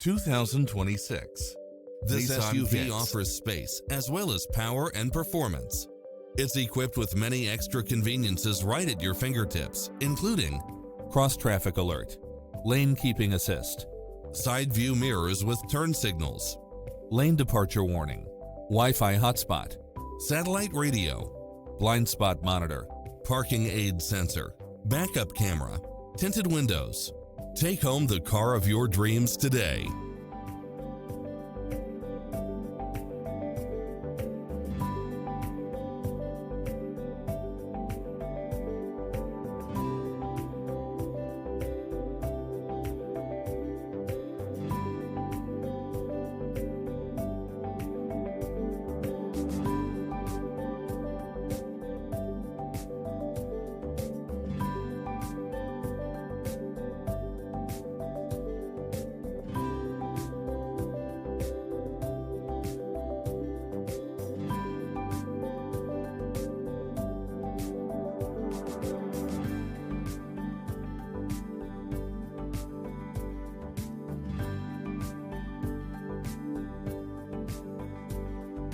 2026. This Nissan SUV Kicks offers space as well as power and performance. It's equipped with many extra conveniences right at your fingertips, including cross-traffic alert, lane keeping assist, side view mirrors with turn signals, lane departure warning, Wi-Fi hotspot, satellite radio, blind spot monitor, parking aid sensor, backup camera, tinted windows. Take home the car of your dreams today.